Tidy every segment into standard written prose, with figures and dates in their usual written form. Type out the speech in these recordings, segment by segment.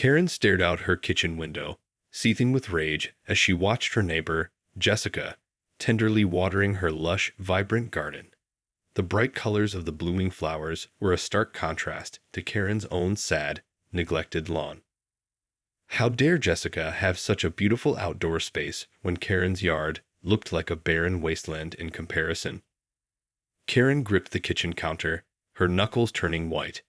Karen stared out her kitchen window, seething with rage as she watched her neighbor, Jessica, tenderly watering her lush, vibrant garden. The bright colors of the blooming flowers were a stark contrast to Karen's own sad, neglected lawn. How dare Jessica have such a beautiful outdoor space when Karen's yard looked like a barren wasteland in comparison? Karen gripped the kitchen counter, her knuckles turning white.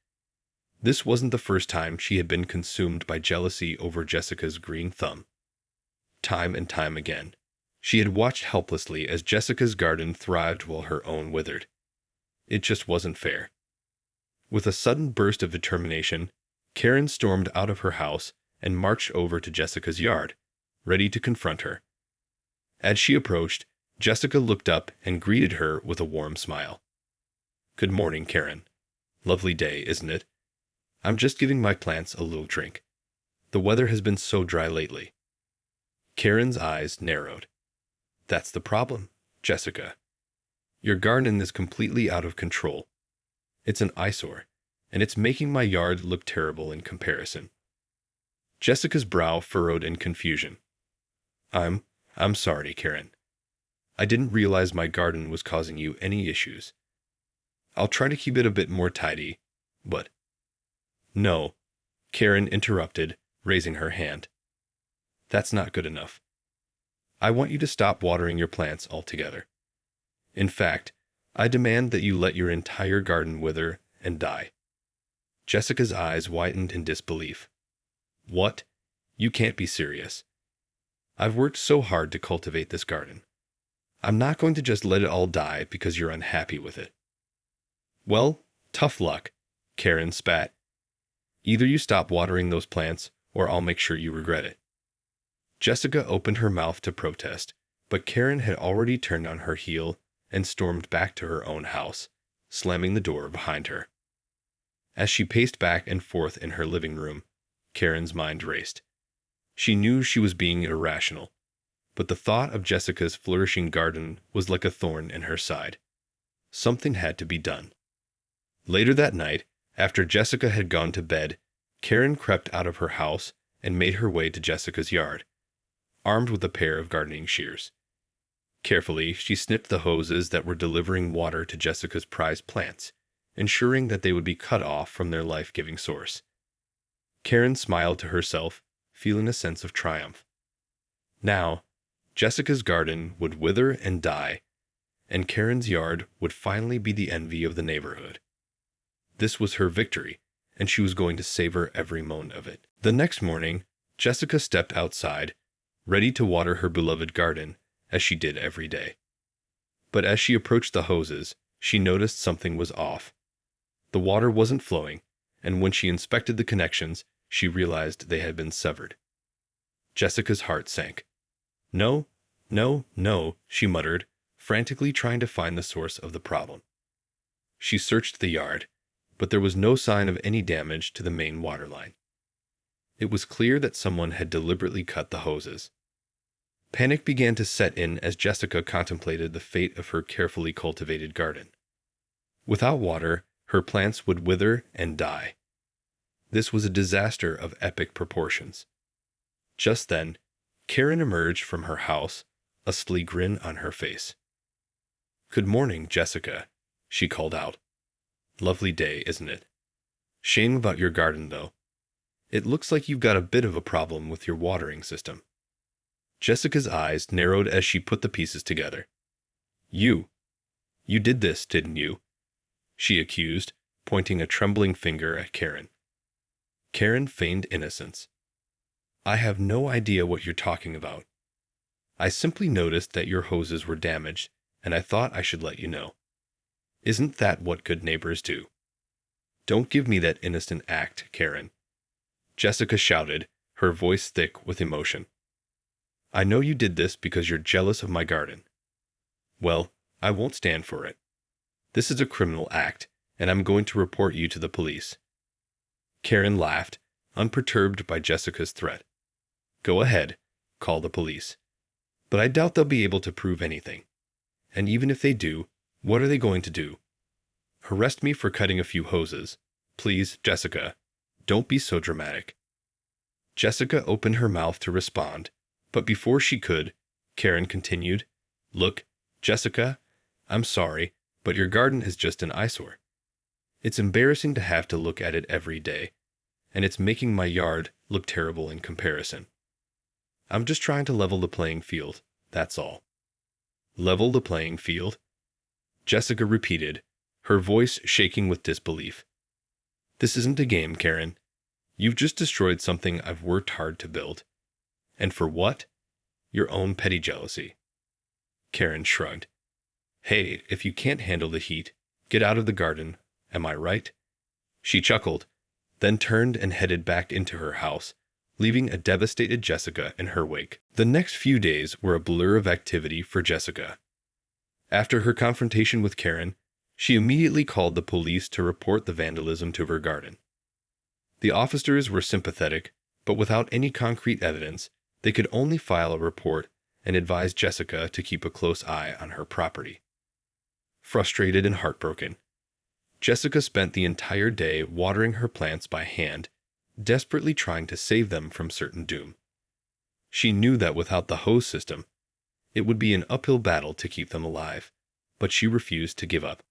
This wasn't the first time she had been consumed by jealousy over Jessica's green thumb. Time and time again, she had watched helplessly as Jessica's garden thrived while her own withered. It just wasn't fair. With a sudden burst of determination, Karen stormed out of her house and marched over to Jessica's yard, ready to confront her. As she approached, Jessica looked up and greeted her with a warm smile. "Good morning, Karen. Lovely day, isn't it? I'm just giving my plants a little drink. The weather has been so dry lately." Karen's eyes narrowed. "That's the problem, Jessica. Your garden is completely out of control. It's an eyesore, and it's making my yard look terrible in comparison." Jessica's brow furrowed in confusion. I'm sorry, Karen. I didn't realize my garden was causing you any issues. I'll try to keep it a bit more tidy, but—" "No," Karen interrupted, raising her hand. "That's not good enough. I want you to stop watering your plants altogether. In fact, I demand that you let your entire garden wither and die." Jessica's eyes widened in disbelief. "What? You can't be serious. I've worked so hard to cultivate this garden. I'm not going to just let it all die because you're unhappy with it." "Well, tough luck," Karen spat. "Either you stop watering those plants, or I'll make sure you regret it." Jessica opened her mouth to protest, but Karen had already turned on her heel and stormed back to her own house, slamming the door behind her. As she paced back and forth in her living room, Karen's mind raced. She knew she was being irrational, but the thought of Jessica's flourishing garden was like a thorn in her side. Something had to be done. Later that night, after Jessica had gone to bed, Karen crept out of her house and made her way to Jessica's yard, armed with a pair of gardening shears. Carefully, she snipped the hoses that were delivering water to Jessica's prized plants, ensuring that they would be cut off from their life-giving source. Karen smiled to herself, feeling a sense of triumph. Now, Jessica's garden would wither and die, and Karen's yard would finally be the envy of the neighborhood. This was her victory, and she was going to savor every moment of it. The next morning, Jessica stepped outside, ready to water her beloved garden, as she did every day. But as she approached the hoses, she noticed something was off. The water wasn't flowing, and when she inspected the connections, she realized they had been severed. Jessica's heart sank. "No, no, no," she muttered, frantically trying to find the source of the problem. She searched the yard, but there was no sign of any damage to the main water line. It was clear that someone had deliberately cut the hoses. Panic began to set in as Jessica contemplated the fate of her carefully cultivated garden. Without water, her plants would wither and die. This was a disaster of epic proportions. Just then, Karen emerged from her house, a sly grin on her face. "Good morning, Jessica," she called out. "Lovely day, isn't it? Shame about your garden, though. It looks like you've got a bit of a problem with your watering system." Jessica's eyes narrowed as she put the pieces together. You did this, didn't you?" she accused, pointing a trembling finger at Karen. Karen feigned innocence. "I have no idea what you're talking about. I simply noticed that your hoses were damaged, and I thought I should let you know. Isn't that what good neighbors do?" "Don't give me that innocent act, Karen," Jessica shouted, her voice thick with emotion. "I know you did this because you're jealous of my garden. Well, I won't stand for it. This is a criminal act, and I'm going to report you to the police." Karen laughed, unperturbed by Jessica's threat. "Go ahead, call the police. But I doubt they'll be able to prove anything. And even if they do, what are they going to do? Arrest me for cutting a few hoses. Please, Jessica, don't be so dramatic." Jessica opened her mouth to respond, but before she could, Karen continued, "Look, Jessica, I'm sorry, but your garden is just an eyesore. It's embarrassing to have to look at it every day, and it's making my yard look terrible in comparison. I'm just trying to level the playing field, that's all." "Level the playing field?" Jessica repeated, her voice shaking with disbelief. "This isn't a game, Karen. You've just destroyed something I've worked hard to build. And for what? Your own petty jealousy." Karen shrugged. "Hey, if you can't handle the heat, get out of the garden, am I right?" She chuckled, then turned and headed back into her house, leaving a devastated Jessica in her wake. The next few days were a blur of activity for Jessica. After her confrontation with Karen, she immediately called the police to report the vandalism to her garden. The officers were sympathetic, but without any concrete evidence, they could only file a report and advise Jessica to keep a close eye on her property. Frustrated and heartbroken, Jessica spent the entire day watering her plants by hand, desperately trying to save them from certain doom. She knew that without the hose system, it would be an uphill battle to keep them alive, but she refused to give up.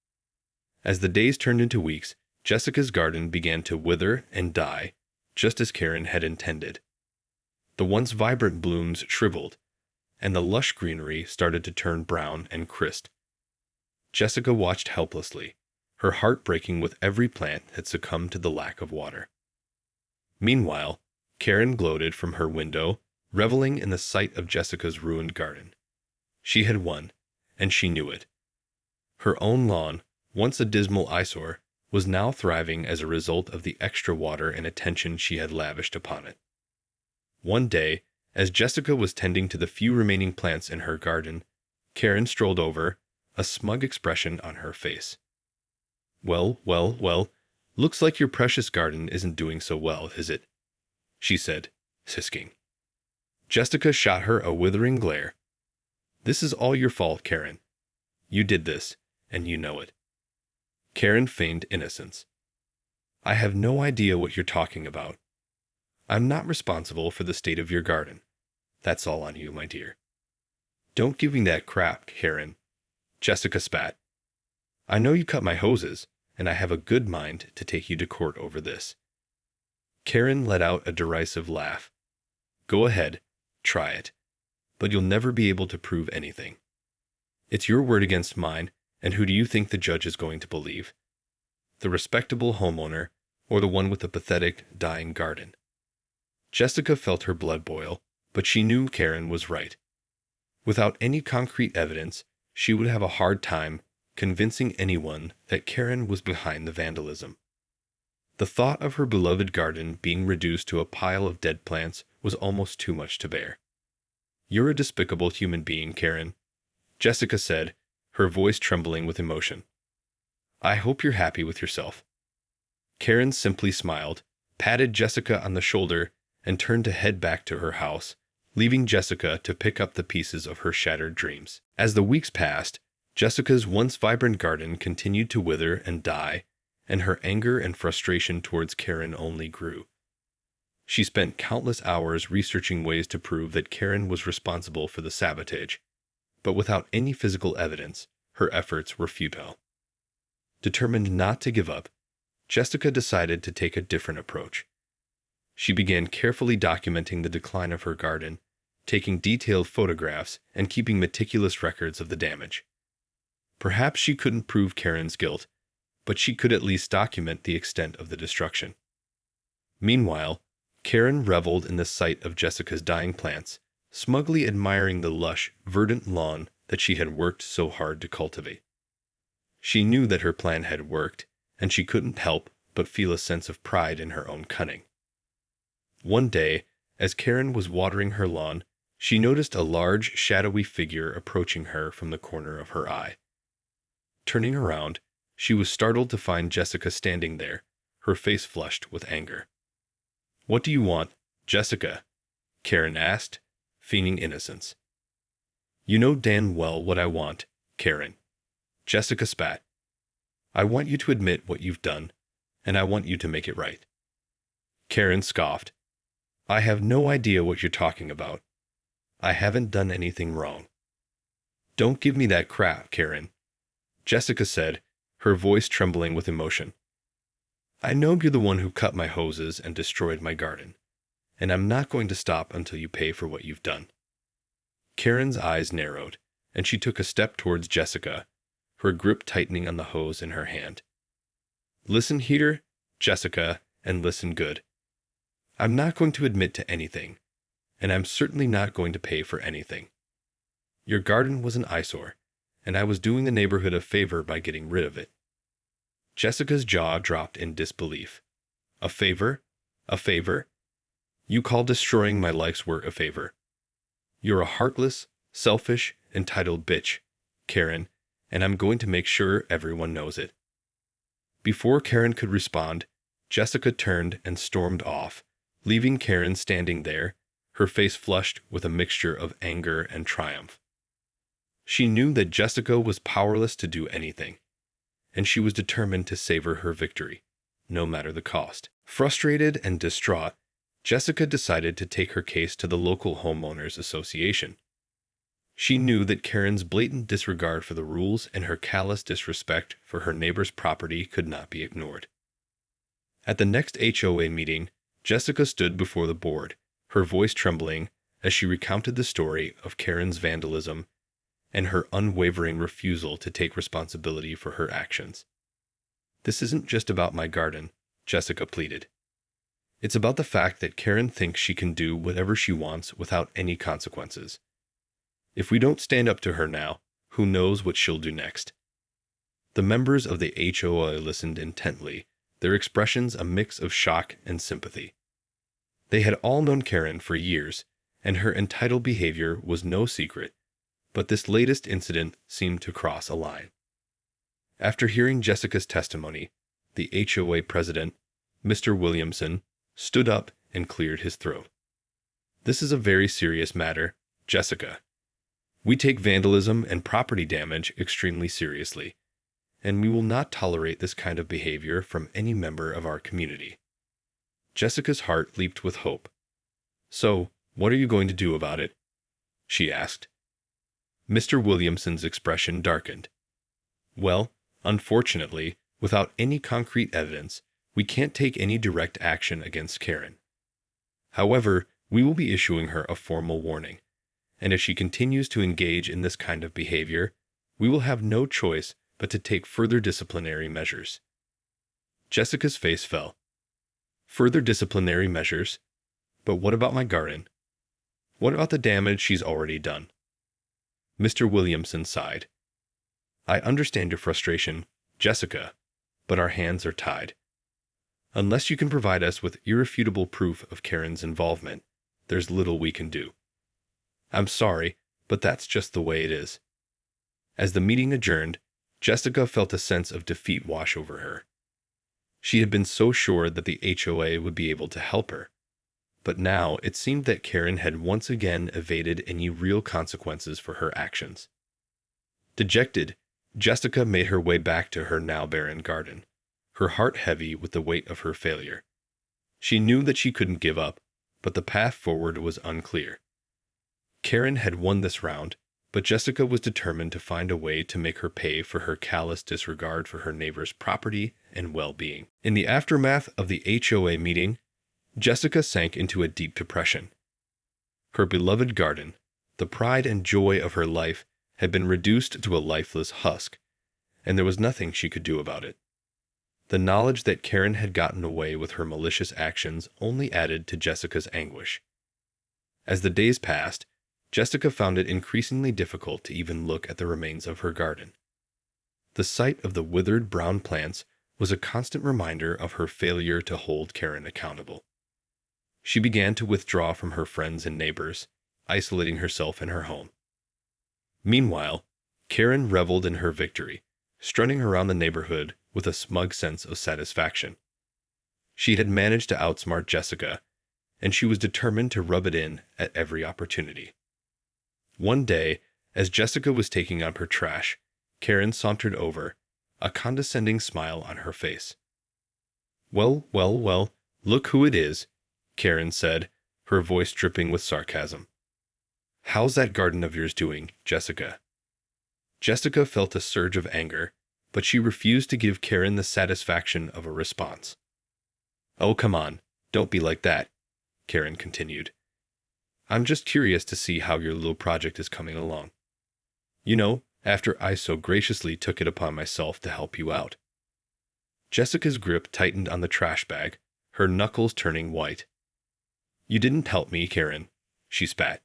As the days turned into weeks, Jessica's garden began to wither and die, just as Karen had intended. The once vibrant blooms shriveled, and the lush greenery started to turn brown and crisp. Jessica watched helplessly, her heart breaking with every plant that succumbed to the lack of water. Meanwhile, Karen gloated from her window, reveling in the sight of Jessica's ruined garden. She had won, and she knew it. Her own lawn, once a dismal eyesore, was now thriving as a result of the extra water and attention she had lavished upon it. One day, as Jessica was tending to the few remaining plants in her garden, Karen strolled over, a smug expression on her face. Well, looks like your precious garden isn't doing so well, is it?" she said, sisking. Jessica shot her a withering glare. "This is all your fault, Karen. You did this, and you know it." Karen feigned innocence. "I have no idea what you're talking about. I'm not responsible for the state of your garden. That's all on you, my dear." "Don't give me that crap, Karen," Jessica spat. "I know you cut my hoses, and I have a good mind to take you to court over this." Karen let out a derisive laugh. "Go ahead, try it, but you'll never be able to prove anything. It's your word against mine, and who do you think the judge is going to believe? The respectable homeowner, or the one with the pathetic, dying garden?" Jessica felt her blood boil, but she knew Karen was right. Without any concrete evidence, she would have a hard time convincing anyone that Karen was behind the vandalism. The thought of her beloved garden being reduced to a pile of dead plants was almost too much to bear. "You're a despicable human being, Karen," Jessica said, her voice trembling with emotion. "I hope you're happy with yourself." Karen simply smiled, patted Jessica on the shoulder, and turned to head back to her house, leaving Jessica to pick up the pieces of her shattered dreams. As the weeks passed, Jessica's once vibrant garden continued to wither and die, and her anger and frustration towards Karen only grew. She spent countless hours researching ways to prove that Karen was responsible for the sabotage, but without any physical evidence, her efforts were futile. Determined not to give up, Jessica decided to take a different approach. She began carefully documenting the decline of her garden, taking detailed photographs and keeping meticulous records of the damage. Perhaps she couldn't prove Karen's guilt, but she could at least document the extent of the destruction. Meanwhile, Karen reveled in the sight of Jessica's dying plants, smugly admiring the lush, verdant lawn that she had worked so hard to cultivate. She knew that her plan had worked, and she couldn't help but feel a sense of pride in her own cunning. One day, as Karen was watering her lawn, she noticed a large, shadowy figure approaching her from the corner of her eye. Turning around, she was startled to find Jessica standing there, her face flushed with anger. "What do you want, Jessica?" Karen asked, feigning innocence. "You know damn well what I want, Karen," Jessica spat. "I want you to admit what you've done, and I want you to make it right." Karen scoffed. I have no idea what you're talking about. I haven't done anything wrong. Don't give me that crap, Karen, Jessica said, her voice trembling with emotion. I know you're the one who cut my hoses and destroyed my garden, and I'm not going to stop until you pay for what you've done. Karen's eyes narrowed, and she took a step towards Jessica, her grip tightening on the hose in her hand. Listen here, Jessica, and listen good. I'm not going to admit to anything, and I'm certainly not going to pay for anything. Your garden was an eyesore, and I was doing the neighborhood a favor by getting rid of it. Jessica's jaw dropped in disbelief. A favor? A favor? You call destroying my life's work a favor? You're a heartless, selfish, entitled bitch, Karen, and I'm going to make sure everyone knows it. Before Karen could respond, Jessica turned and stormed off, leaving Karen standing there, her face flushed with a mixture of anger and triumph. She knew that Jessica was powerless to do anything, and she was determined to savor her victory, no matter the cost. Frustrated and distraught, Jessica decided to take her case to the local homeowners association. She knew that Karen's blatant disregard for the rules and her callous disrespect for her neighbor's property could not be ignored. At the next HOA meeting, Jessica stood before the board, her voice trembling as she recounted the story of Karen's vandalism and her unwavering refusal to take responsibility for her actions. This isn't just about my garden, Jessica pleaded. It's about the fact that Karen thinks she can do whatever she wants without any consequences. If we don't stand up to her now, who knows what she'll do next? The members of the HOA listened intently, their expressions a mix of shock and sympathy. They had all known Karen for years, and her entitled behavior was no secret, but this latest incident seemed to cross a line. After hearing Jessica's testimony, the HOA president, Mr. Williamson, stood up and cleared his throat. This is a very serious matter, Jessica. We take vandalism and property damage extremely seriously, and we will not tolerate this kind of behavior from any member of our community. Jessica's heart leaped with hope. So, what are you going to do about it? She asked. Mr. Williamson's expression darkened. Well, unfortunately, without any concrete evidence, we can't take any direct action against Karen. However, we will be issuing her a formal warning, and if she continues to engage in this kind of behavior, we will have no choice but to take further disciplinary measures. Jessica's face fell. Further disciplinary measures? But what about my garden? What about the damage she's already done? Mr. Williamson sighed. I understand your frustration, Jessica, but our hands are tied. Unless you can provide us with irrefutable proof of Karen's involvement, there's little we can do. I'm sorry, but that's just the way it is. As the meeting adjourned, Jessica felt a sense of defeat wash over her. She had been so sure that the HOA would be able to help her, but now it seemed that Karen had once again evaded any real consequences for her actions. Dejected, Jessica made her way back to her now barren garden, her heart heavy with the weight of her failure. She knew that she couldn't give up, but the path forward was unclear. Karen had won this round, but Jessica was determined to find a way to make her pay for her callous disregard for her neighbor's property and well-being. In the aftermath of the HOA meeting, Jessica sank into a deep depression. Her beloved garden, the pride and joy of her life, had been reduced to a lifeless husk, and there was nothing she could do about it. The knowledge that Karen had gotten away with her malicious actions only added to Jessica's anguish. As the days passed, Jessica found it increasingly difficult to even look at the remains of her garden. The sight of the withered brown plants was a constant reminder of her failure to hold Karen accountable. She began to withdraw from her friends and neighbors, isolating herself in her home. Meanwhile, Karen reveled in her victory, strutting around the neighborhood with a smug sense of satisfaction. She had managed to outsmart Jessica, and she was determined to rub it in at every opportunity. One day, as Jessica was taking up her trash, Karen sauntered over, a condescending smile on her face. Well, look who it is, Karen said, her voice dripping with sarcasm. "How's that garden of yours doing, Jessica?" Jessica felt a surge of anger, but she refused to give Karen the satisfaction of a response. "Oh, come on, don't be like that," Karen continued. "I'm just curious to see how your little project is coming along. You know, after I so graciously took it upon myself to help you out." Jessica's grip tightened on the trash bag, her knuckles turning white. "You didn't help me, Karen," she spat.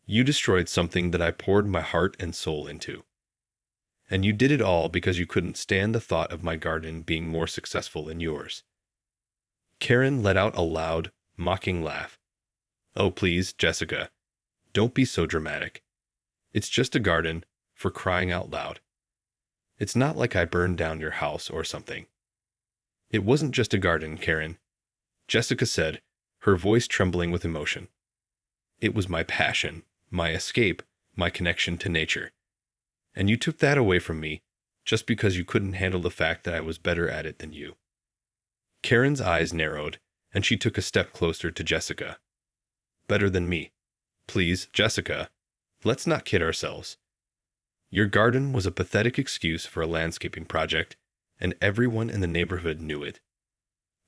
"You destroyed something that I poured my heart and soul into. And you did it all because you couldn't stand the thought of my garden being more successful than yours." Karen let out a loud, mocking laugh. "Oh, please, Jessica, don't be so dramatic. It's just a garden, for crying out loud. It's not like I burned down your house or something." "It wasn't just a garden, Karen," Jessica said, her voice trembling with emotion. "It was my passion, my escape, my connection to nature. And you took that away from me, just because you couldn't handle the fact that I was better at it than you." Karen's eyes narrowed, and she took a step closer to Jessica. "Better than me? Please, Jessica, let's not kid ourselves. Your garden was a pathetic excuse for a landscaping project, and everyone in the neighborhood knew it.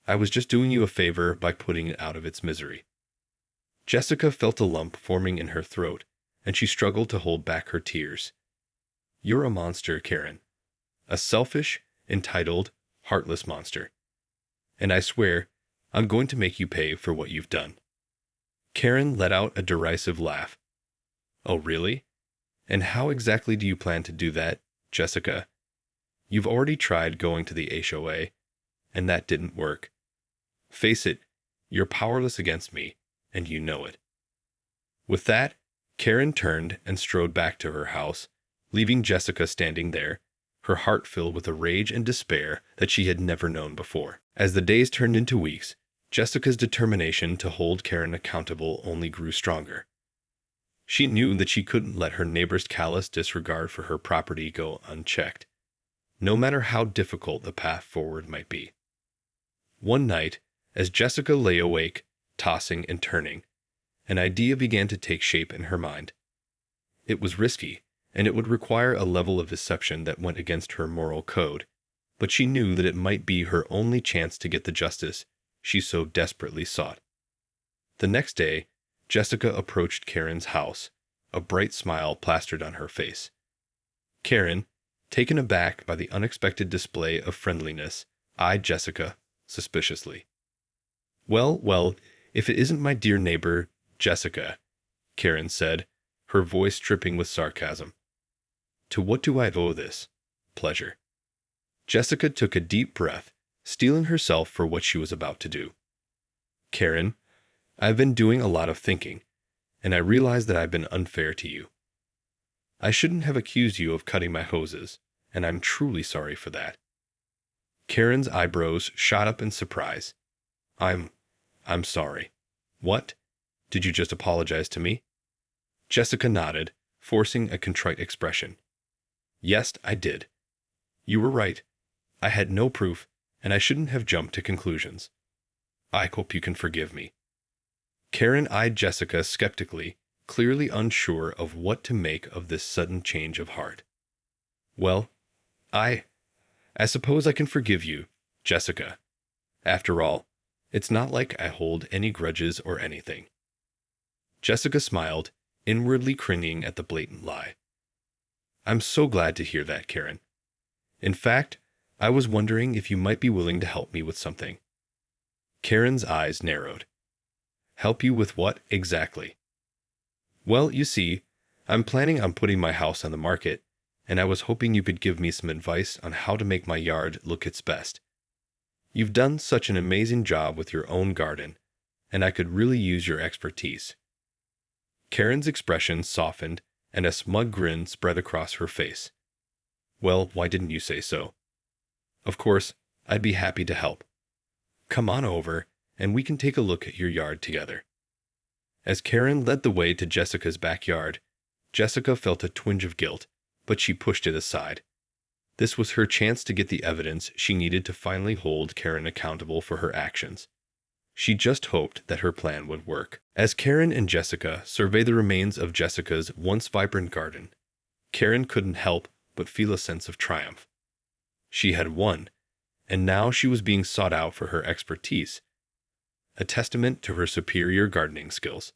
I was just doing you a favor by putting it out of its misery." Jessica felt a lump forming in her throat, and she struggled to hold back her tears. "You're a monster, Karen. A selfish, entitled, heartless monster. And I swear, I'm going to make you pay for what you've done." Karen let out a derisive laugh. "Oh, really? And how exactly do you plan to do that, Jessica? You've already tried going to the HOA, and that didn't work. Face it, you're powerless against me, and you know it." With that, Karen turned and strode back to her house, leaving Jessica standing there, her heart filled with a rage and despair that she had never known before. As the days turned into weeks, Jessica's determination to hold Karen accountable only grew stronger. She knew that she couldn't let her neighbor's callous disregard for her property go unchecked, no matter how difficult the path forward might be. One night, as Jessica lay awake, tossing and turning, an idea began to take shape in her mind. It was risky, and it would require a level of deception that went against her moral code, but she knew that it might be her only chance to get the justice she so desperately sought. The next day, Jessica approached Karen's house, a bright smile plastered on her face. Karen, taken aback by the unexpected display of friendliness, eyed Jessica suspiciously. Well, if it isn't my dear neighbor, Jessica," Karen said, her voice dripping with sarcasm. "To what do I owe this pleasure?" Jessica took a deep breath, steeling herself for what she was about to do. "Karen, I've been doing a lot of thinking, and I realize that I've been unfair to you. I shouldn't have accused you of cutting my hoses, and I'm truly sorry for that." Karen's eyebrows shot up in surprise. I'm sorry. What? Did you just apologize to me?" Jessica nodded, forcing a contrite expression. "Yes, I did. You were right. I had no proof, and I shouldn't have jumped to conclusions. I hope you can forgive me." Karen eyed Jessica skeptically, clearly unsure of what to make of this sudden change of heart. "Well, I suppose I can forgive you, Jessica. After all, it's not like I hold any grudges or anything." Jessica smiled, inwardly cringing at the blatant lie. "I'm so glad to hear that, Karen. In fact, I was wondering if you might be willing to help me with something." Karen's eyes narrowed. "Help you with what, exactly?" "Well, you see, I'm planning on putting my house on the market, and I was hoping you could give me some advice on how to make my yard look its best. You've done such an amazing job with your own garden, and I could really use your expertise." Karen's expression softened, and a smug grin spread across her face. "Well, why didn't you say so? Of course, I'd be happy to help. Come on over, and we can take a look at your yard together." As Karen led the way to Jessica's backyard, Jessica felt a twinge of guilt, but she pushed it aside. This was her chance to get the evidence she needed to finally hold Karen accountable for her actions. She just hoped that her plan would work. As Karen and Jessica survey the remains of Jessica's once vibrant garden, Karen couldn't help but feel a sense of triumph. She had won, and now she was being sought out for her expertise, a testament to her superior gardening skills.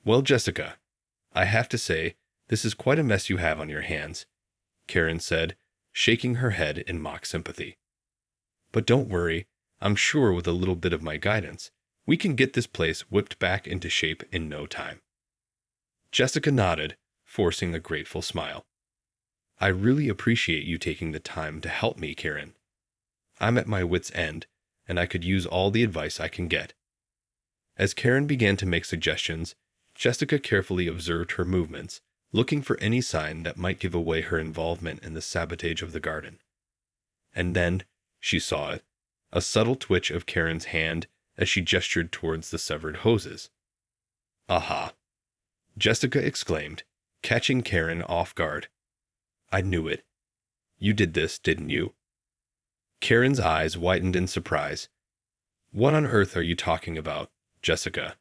"Well, Jessica, I have to say, this is quite a mess you have on your hands," Karen said, shaking her head in mock sympathy. "But don't worry, I'm sure with a little bit of my guidance, we can get this place whipped back into shape in no time." Jessica nodded, forcing a grateful smile. "I really appreciate you taking the time to help me, Karen. I'm at my wit's end, and I could use all the advice I can get." As Karen began to make suggestions, Jessica carefully observed her movements, looking for any sign that might give away her involvement in the sabotage of the garden. And then she saw it, a subtle twitch of Karen's hand as she gestured towards the severed hoses. "Aha!" Jessica exclaimed, catching Karen off guard. "I knew it. You did this, didn't you?" Karen's eyes widened in surprise. "What on earth are you talking about, Jessica?"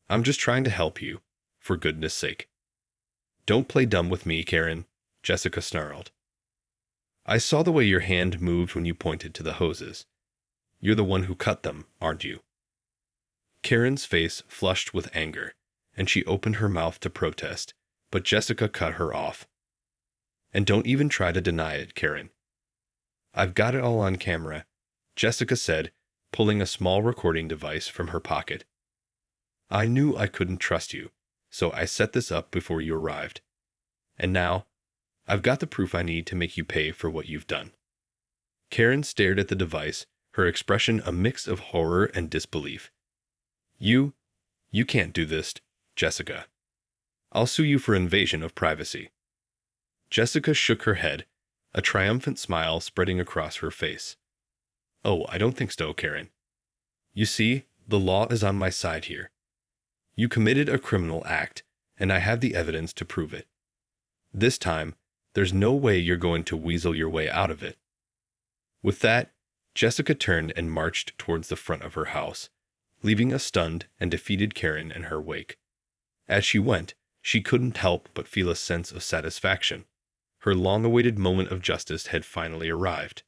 "I'm just trying to help you, for goodness sake." "Don't play dumb with me, Karen," Jessica snarled. "I saw the way your hand moved when you pointed to the hoses. You're the one who cut them, aren't you?" Karen's face flushed with anger, and she opened her mouth to protest, but Jessica cut her off. "And don't even try to deny it, Karen. I've got it all on camera," Jessica said, pulling a small recording device from her pocket. "I knew I couldn't trust you, so I set this up before you arrived. And now, I've got the proof I need to make you pay for what you've done." Karen stared at the device, her expression a mix of horror and disbelief. You can't do this, Jessica. I'll sue you for invasion of privacy." Jessica shook her head, a triumphant smile spreading across her face. "Oh, I don't think so, Karen. You see, the law is on my side here. You committed a criminal act, and I have the evidence to prove it. This time, there's no way you're going to weasel your way out of it." With that, Jessica turned and marched towards the front of her house, leaving a stunned and defeated Karen in her wake. As she went, she couldn't help but feel a sense of satisfaction. Her long-awaited moment of justice had finally arrived.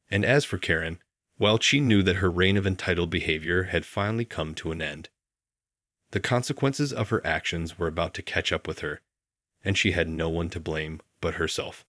And as for Karen, well, she knew that her reign of entitled behavior had finally come to an end. The consequences of her actions were about to catch up with her, and she had no one to blame but herself.